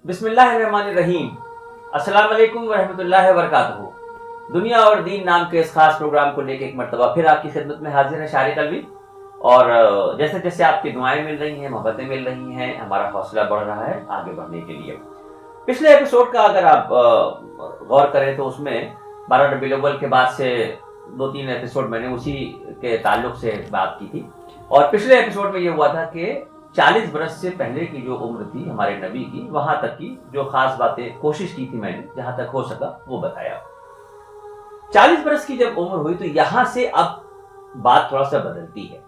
بسم اللہ الرحمن الرحیم۔ السلام علیکم ورحمۃ اللہ وبرکاتہ۔ دنیا اور دین نام کے اس خاص پروگرام کو لے کے ایک مرتبہ پھر آپ کی خدمت میں حاضر ہے شاعر قلبی، اور جیسے جیسے آپ کی دعائیں مل رہی ہیں، محبتیں مل رہی ہیں، ہمارا حوصلہ بڑھ رہا ہے آگے بڑھنے کے لیے۔ پچھلے ایپیسوڈ کا اگر آپ غور کریں تو اس میں 12 ربیع الاول کے بعد سے 2-3 ایپیسوڈ میں نے اسی کے تعلق سے بات کی تھی، اور پچھلے ایپیسوڈ میں یہ ہوا تھا کہ 40 برس سے پہلے کی جو عمر تھی ہمارے نبی کی، وہاں تک کی جو خاص باتیں کوشش کی تھی میں نے جہاں تک ہو سکا وہ بتایا۔ 40 برس کی جب عمر ہوئی تو یہاں سے اب بات تھوڑا سا بدلتی ہے۔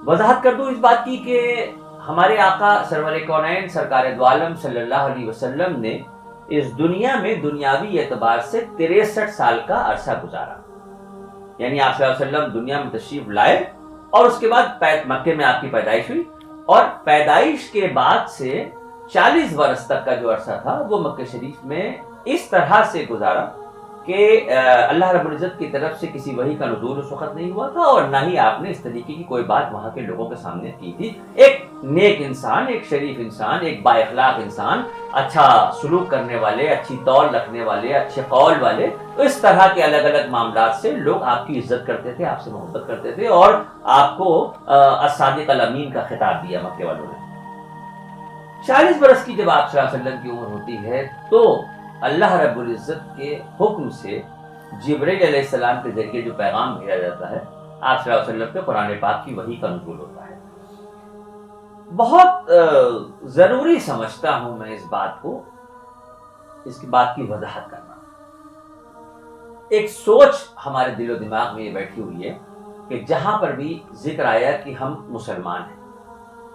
وضاحت کر دوں اس بات کی کہ ہمارے آقا سرور کونین سرکار دو عالم صلی اللہ علیہ وسلم نے اس دنیا میں دنیاوی اعتبار سے 63 سال کا عرصہ گزارا، یعنی آپ صلی اللہ علیہ وسلم دنیا میں تشریف لائے اور اس کے بعد مکے میں آپ کی پیدائش ہوئی، اور پیدائش کے بعد سے 40 برس تک کا جو عرصہ تھا وہ مکہ شریف میں اس طرح سے گزارا کہ اللہ رب العزت کی طرف سے کسی وحی کا نزول اس وقت نہیں ہوا تھا، اور نہ ہی آپ نے اس طریقے کی کوئی بات وہاں کے لوگوں کے سامنے کی تھی۔ ایک نیک انسان، ایک شریف انسان، ایک با اخلاق انسان، اچھا سلوک کرنے والے، اچھی طول رکھنے والے، اچھے قول والے، تو اس طرح کے الگ الگ معاملات سے لوگ آپ کی عزت کرتے تھے، آپ سے محبت کرتے تھے، اور آپ کو الصادق الامین کا خطاب دیا مکے والوں نے۔ 40 برس کی جب آپ صلی اللہ علیہ وسلم کی عمر ہوتی ہے تو اللہ رب العزت کے حکم سے جبرائیل علیہ السلام کے ذریعے جو پیغام بھیجا جاتا ہے، آپ صلی اللہ علیہ وسلم پہ قرآن پاک کی وحی کا نزول ہوتا ہے۔ بہت ضروری سمجھتا ہوں میں اس بات کو، اس کی بات کی وضاحت کرنا۔ ایک سوچ ہمارے دل و دماغ میں یہ بیٹھی ہوئی ہے کہ جہاں پر بھی ذکر آیا کہ ہم مسلمان ہیں،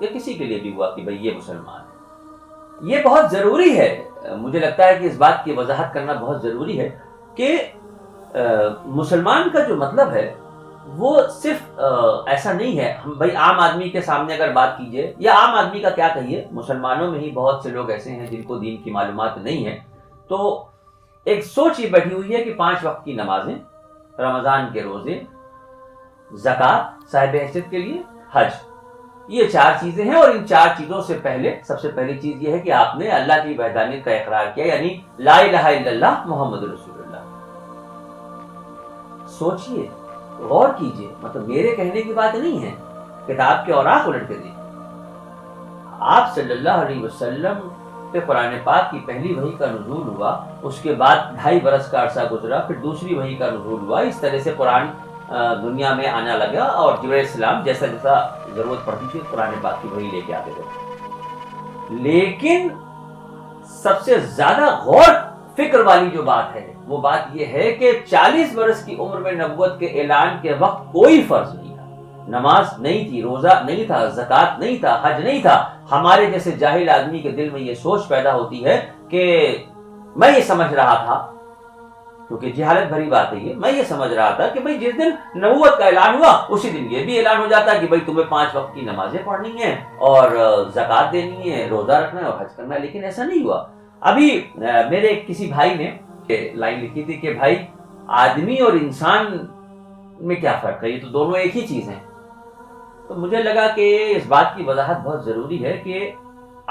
یا کسی کے لیے بھی ہوا کہ بھئی یہ مسلمان ہے، یہ بہت ضروری ہے۔ مجھے لگتا ہے کہ اس بات کی وضاحت کرنا بہت ضروری ہے کہ مسلمان کا جو مطلب ہے وہ صرف ایسا نہیں ہے ہم بھائی عام آدمی کے سامنے اگر بات کیجئے، یا عام آدمی کا کیا کہیے، مسلمانوں میں ہی بہت سے لوگ ایسے ہیں جن کو دین کی معلومات نہیں ہے، تو ایک سوچ یہ بیٹھی ہوئی ہے کہ 5 وقت کی نمازیں، رمضان کے روزے، زکوٰۃ صاحب حیثیت کے لیے، حج، یہ 4 چیزیں ہیں، اور ان 4 چیزوں سے پہلے سب سے پہلی چیز یہ ہے کہ آپ نے اللہ کی وحدانیت کا اقرار کیا، یعنی لا الہ الا اللہ محمد رسول اللہ۔ سوچئے، غور کیجئے، مطلب میرے کہنے کی بات نہیں ہے، کتاب کے اوراق الٹ کے دیکھیں۔ آپ صلی اللہ علیہ وسلم پہ قرآن پاک کی پہلی وحی کا نزول ہوا، اس کے بعد 2.5 برس کا عرصہ گزرا، پھر دوسری وحی کا نزول ہوا، اس طرح سے قرآن دنیا میں آنا لگا، اور جبرائیل السلام جیسا جیسا ضرورت پڑتی تھی قرآن پاک کی وحی لے کے آتے تھے۔ لیکن سب سے زیادہ غور فکر والی جو بات ہے وہ بات یہ ہے کہ 40 برس کی عمر میں نبوت کے اعلان کے وقت کوئی فرض نہیں تھا، نماز نہیں تھی، روزہ نہیں تھا، زکوٰۃ نہیں تھا، حج نہیں تھا۔ ہمارے جیسے جاہل آدمی کے دل میں یہ سوچ پیدا ہوتی ہے کہ میں یہ سمجھ رہا تھا، کیونکہ جہالت بھری بات ہے یہ، میں یہ سمجھ رہا تھا کہ بھئی جس دن نبوت کا اعلان ہوا اسی دن یہ بھی اعلان ہو جاتا کہ بھئی تمہیں 5 وقت کی نمازیں پڑھنی ہیں، اور زکوٰۃ دینی ہے، روزہ رکھنا ہے، اور حج کرنا ہے، لیکن ایسا نہیں ہوا۔ ابھی میرے کسی بھائی نے لائن لکھی تھی کہ بھائی آدمی اور انسان میں کیا فرق ہے، یہ تو دونوں ایک ہی چیز ہیں۔ تو مجھے لگا کہ اس بات کی وضاحت بہت ضروری ہے کہ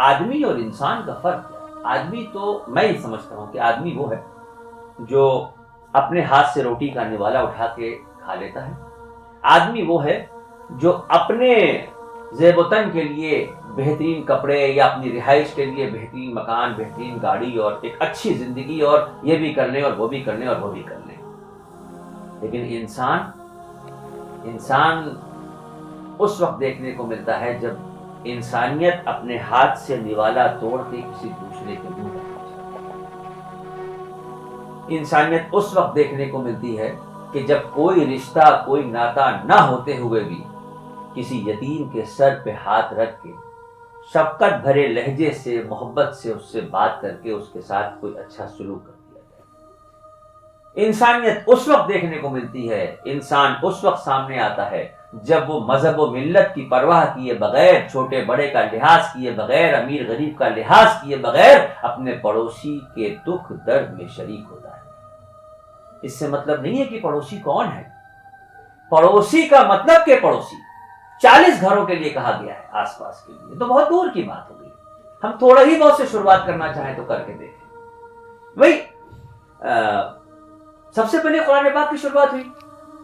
آدمی اور انسان کا فرق ہے۔ آدمی تو میں یہ سمجھتا ہوں کہ آدمی وہ ہے جو اپنے ہاتھ سے روٹی کا نوالا اٹھا کے کھا لیتا ہے، آدمی وہ ہے جو اپنے زیب و تن کے لیے بہترین کپڑے، یا اپنی رہائش کے لیے بہترین مکان، بہترین گاڑی، اور ایک اچھی زندگی، اور یہ بھی کر لیں اور وہ بھی کر لیں اور وہ بھی کر لیں۔ لیکن انسان اس وقت دیکھنے کو ملتا ہے جب انسانیت اپنے ہاتھ سے نوالا توڑ کے کسی دوسرے کے منہ میں انسانیت اس وقت دیکھنے کو ملتی ہے کہ جب کوئی رشتہ، کوئی ناتا نہ ہوتے ہوئے بھی کسی یتیم کے سر پہ ہاتھ رکھ کے شفقت بھرے لہجے سے، محبت سے اس سے بات کر کے اس کے ساتھ کوئی اچھا سلوک کر دیا جائے۔ انسانیت اس وقت دیکھنے کو ملتی ہے، انسان اس وقت سامنے آتا ہے جب وہ مذہب و ملت کی پرواہ کیے بغیر، چھوٹے بڑے کا لحاظ کیے بغیر، امیر غریب کا لحاظ کیے بغیر اپنے پڑوسی کے دکھ درد میں شریک ہوتا ہے۔ اس سے مطلب نہیں ہے کہ پڑوسی کون ہے، پڑوسی کا مطلب کہ پڑوسی 40 گھروں کے لیے کہا گیا ہے، آس پاس کے لیے تو بہت دور کی بات ہو گئی۔ ہم تھوڑا ہی بہت سے شروعات کرنا چاہیں تو کر کے دیکھیں. بھائی سب سے پہلے قرآن پاک کی شروعات ہوئی.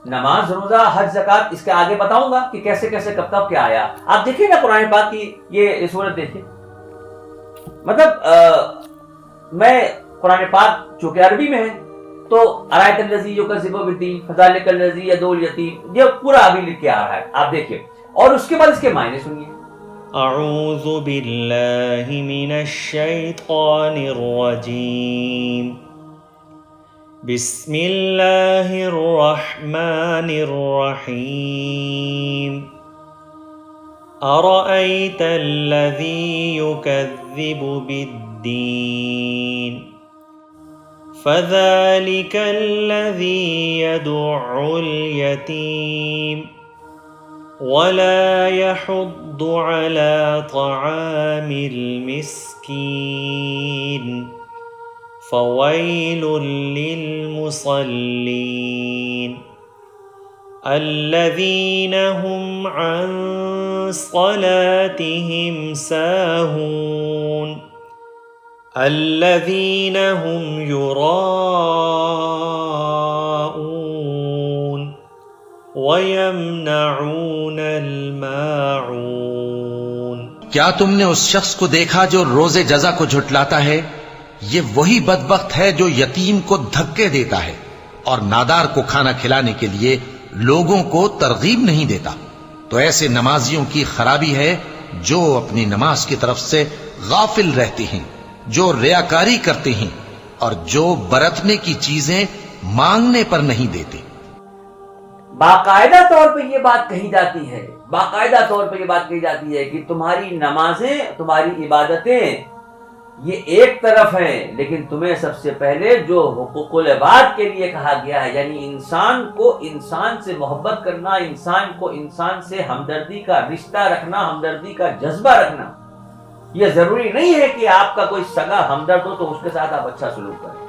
نماز، روزہ، حج، زکات، اس کے آگے بتاؤں گا کہ کیسے کیسے کب کب کیا آیا. آپ دیکھیں نا قرآن پاک کی یہ صورت دیکھیں. مطلب میں قرآن پاک چونکہ عربی میں ہے تو ارایت الذی یکذب بالدین فذلک الذی یدعو الیتیم، یہ پورا ابھی لکھ کے آ رہا ہے، آپ دیکھیے. اور اس کے بعد اس کے معنی سنیے. اعوذ باللہ من الشیطان الرجیم بسم اللہ الرحمن الرحیم ارأیت الذی یکذب بالدین فذلك الذي يدع اليتيم ولا يحض على طعام المسكين فويل للمصلين الذين هم عن صلاتهم ساهون الذين هم يراءون ويمنعون الماعون. کیا تم نے اس شخص کو دیکھا جو روز جزا کو جھٹلاتا ہے؟ یہ وہی بدبخت ہے جو یتیم کو دھکے دیتا ہے اور نادار کو کھانا کھلانے کے لیے لوگوں کو ترغیب نہیں دیتا. تو ایسے نمازیوں کی خرابی ہے جو اپنی نماز کی طرف سے غافل رہتے ہیں، جو ریاکاری کرتے ہیں اور جو برتنے کی چیزیں مانگنے پر نہیں دیتے. باقاعدہ طور پہ یہ بات کہی جاتی ہے، باقاعدہ طور پہ یہ بات کہی جاتی ہے کہ تمہاری نمازیں، تمہاری عبادتیں یہ ایک طرف ہیں، لیکن تمہیں سب سے پہلے جو حقوق العباد کے لیے کہا گیا ہے، یعنی انسان کو انسان سے محبت کرنا، انسان کو انسان سے ہمدردی کا رشتہ رکھنا، ہمدردی کا جذبہ رکھنا. یہ ضروری نہیں ہے کہ آپ کا کوئی سگا ہمدرد ہو تو اس کے ساتھ آپ اچھا سلوک کریں.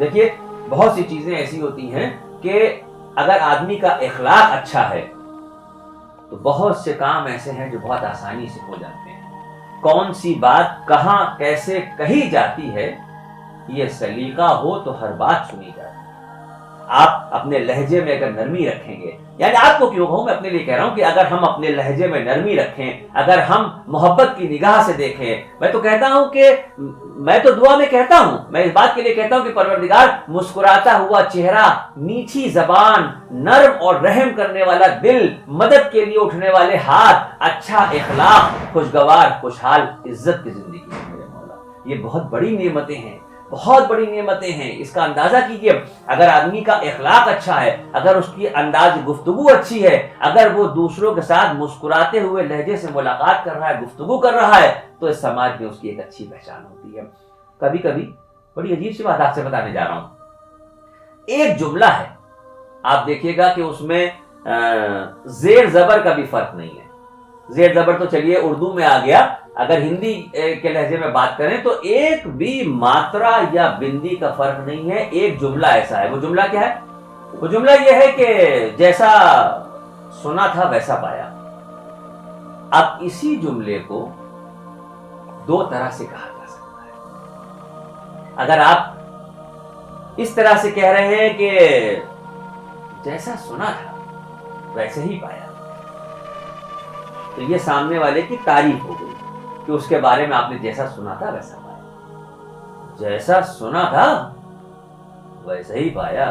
دیکھیے بہت سی چیزیں ایسی ہوتی ہیں کہ اگر آدمی کا اخلاق اچھا ہے تو بہت سے کام ایسے ہیں جو بہت آسانی سے ہو جاتے ہیں. کون سی بات کہاں کیسے کہی جاتی ہے، یہ سلیقہ ہو تو ہر بات سنی جاتی ہے. آپ اپنے لہجے میں اگر نرمی رکھیں گے، یعنی آپ کو کیوں کہوں، میں اپنے لیے کہہ رہا ہوں کہ اگر ہم اپنے لہجے میں نرمی رکھیں، اگر ہم محبت کی نگاہ سے دیکھیں. میں تو کہتا ہوں کہ میں تو دعا میں کہتا ہوں، میں اس بات کے لیے کہتا ہوں کہ پروردگار مسکراتا ہوا چہرہ، میٹھی زبان، نرم اور رحم کرنے والا دل، مدد کے لیے اٹھنے والے ہاتھ، اچھا اخلاق، خوشگوار خوشحال عزت کی زندگی ہے میرے مولا. یہ بہت بڑی نعمتیں ہیں، بہت بڑی نعمتیں ہیں. اس کا اندازہ کیجئے، اگر آدمی کا اخلاق اچھا ہے، اگر اس کی انداز گفتگو اچھی ہے، اگر وہ دوسروں کے ساتھ مسکراتے ہوئے لہجے سے ملاقات کر رہا ہے، گفتگو کر رہا ہے، تو اس سماج میں اس کی ایک اچھی پہچان ہوتی ہے. کبھی کبھی بڑی عجیب سی بات آپ سے بتانے جا رہا ہوں. ایک جملہ ہے، آپ دیکھیے گا کہ اس میں زیر زبر کا بھی فرق نہیں ہے. زیر زبر تو چلیے اردو میں آ گیا، اگر ہندی کے لہجے میں بات کریں تو ایک بھی ماترا یا بندی کا فرق نہیں ہے. ایک جملہ ایسا ہے. وہ جملہ کیا ہے؟ وہ جملہ یہ ہے کہ جیسا سنا تھا ویسا پایا. اب اسی جملے کو دو طرح سے کہا جا سکتا ہے. اگر آپ اس طرح سے کہہ رہے ہیں کہ جیسا سنا تھا ویسے ہی پایا، تو یہ سامنے والے کی تعریف ہو گئی کہ اس کے بارے میں آپ نے جیسا سنا تھا ویسا پایا. جیسا سنا تھا ویسے ہی پایا.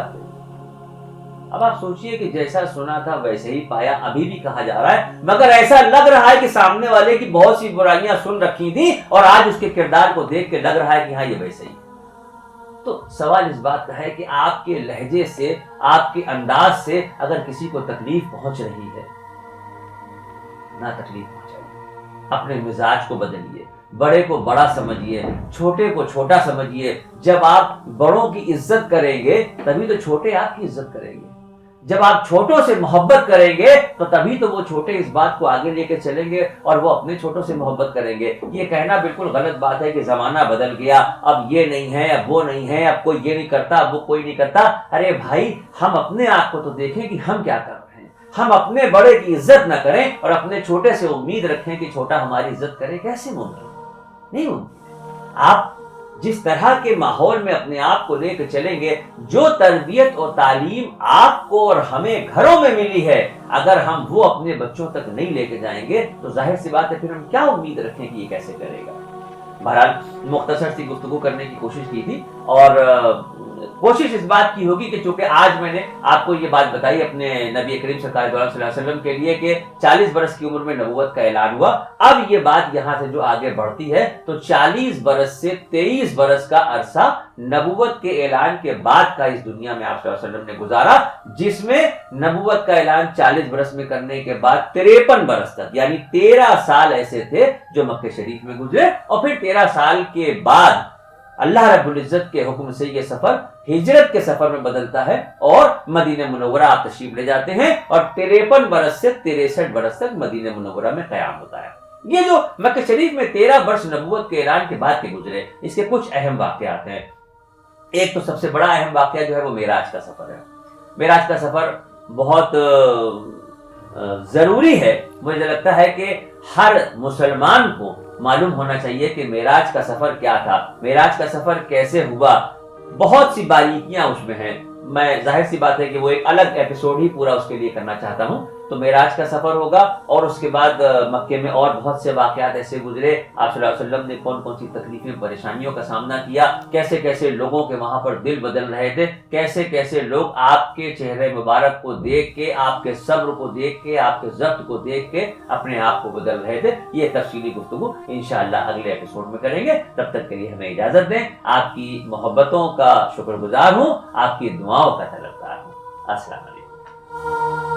اب آپ سوچئے کہ جیسا سنا تھا ویسے ہی پایا ابھی بھی کہا جا رہا ہے، مگر ایسا لگ رہا ہے کہ سامنے والے کی بہت سی برائیاں سن رکھی تھی اور آج اس کے کردار کو دیکھ کے لگ رہا ہے کہ ہاں یہ ویسے ہی. تو سوال اس بات کا ہے کہ آپ کے لہجے سے، آپ کے انداز سے اگر کسی کو تکلیف پہنچ رہی ہے، نہ تکلیف پہنچائیے. اپنے مزاج کو بدلیے، بڑے کو بڑا سمجھیے، چھوٹے کو چھوٹا سمجھیے. جب آپ بڑوں کی عزت کریں گے تبھی تو چھوٹے آپ کی عزت کریں گے. جب آپ چھوٹوں سے محبت کریں گے تو تبھی تو وہ چھوٹے اس بات کو آگے لے کے چلیں گے اور وہ اپنے چھوٹوں سے محبت کریں گے. یہ کہنا بالکل غلط بات ہے کہ زمانہ بدل گیا، اب یہ نہیں ہے، اب وہ نہیں ہے، اب کوئی یہ نہیں کرتا، اب وہ کوئی نہیں کرتا. ارے بھائی، ہم اپنے آپ کو تو دیکھیں کہ ہم کیا کر رہے ہیں. ہم اپنے بڑے کی عزت نہ کریں اور اپنے چھوٹے سے امید رکھیں کہ چھوٹا ہماری عزت کرے، کیسے ممکن؟ نہیں ممکن ہے۔ آپ جس طرح کے ماحول میں اپنے آپ کو لے کے چلیں گے، جو تربیت اور تعلیم آپ کو اور ہمیں گھروں میں ملی ہے، اگر ہم وہ اپنے بچوں تک نہیں لے کے جائیں گے تو ظاہر سی بات ہے پھر ہم کیا امید رکھیں کہ یہ کیسے کرے گا۔ بہرحال مختصر سی گفتگو کرنے کی کوشش کی تھی، اور کوشش اس بات کی ہوگی کہ چونکہ آج میں نے آپ کو یہ بات بتائی اپنے نبی کریم سرکار صلی اللہ علیہ وسلم کے لیے کہ 40 برس کی عمر میں نبوت کا اعلان ہوا، اب یہ بات یہاں سے جو آگے بڑھتی ہے تو 40 برس سے 23 برس کا عرصہ نبوت کے اعلان کے بعد کا اس دنیا میں آپ صلی اللہ علیہ وسلم نے گزارا، جس میں نبوت کا اعلان 40 برس میں کرنے کے بعد 53 برس تک یعنی 13 سال ایسے تھے جو مکہ شریف میں گزرے، اور پھر 13 سال کے بعد اللہ رب العزت کے حکم سے یہ سفر ہجرت کے سفر میں بدلتا ہے اور مدینہ منورہ آپ تشریف لے جاتے ہیں، اور 53 برس سے 63 برس تک مدینہ منورہ میں قیام ہوتا ہے۔ یہ جو مکہ شریف میں 13 برس نبوت کے اعلان کے بعد کے گزرے، اس کے کچھ اہم واقعات ہیں۔ ایک تو سب سے بڑا اہم واقعہ جو ہے وہ معراج کا سفر ہے۔ معراج کا سفر بہت ضروری ہے، مجھے لگتا ہے کہ ہر مسلمان کو معلوم ہونا چاہیے کہ معراج کا سفر کیا تھا، معراج کا سفر کیسے ہوا۔ بہت سی باریکیاں اس میں ہیں، میں ظاہر سی بات ہے کہ وہ ایک الگ ایپیسوڈ ہی پورا اس کے لیے کرنا چاہتا ہوں۔ تو معراج کا سفر ہوگا، اور اس کے بعد مکے میں اور بہت سے واقعات ایسے گزرے، آپ صلی اللہ علیہ وسلم نے کون کون سی تکلیفیں پریشانیوں کا سامنا کیا، کیسے کیسے لوگوں کے وہاں پر دل بدل رہے تھے، کیسے کیسے لوگ آپ کے چہرے مبارک کو دیکھ کے، آپ کے صبر کو دیکھ کے، آپ کے ضبط کو دیکھ کے اپنے آپ کو بدل رہے تھے۔ یہ تفصیلی گفتگو انشاءاللہ اگلے ایپیسوڈ میں کریں گے۔ تب تک کے لیے ہمیں اجازت دیں، آپ کی محبتوں کا شکر گزار ہوں، آپ کی دعاؤں کا طلبگار ہوں۔ السلام علیکم۔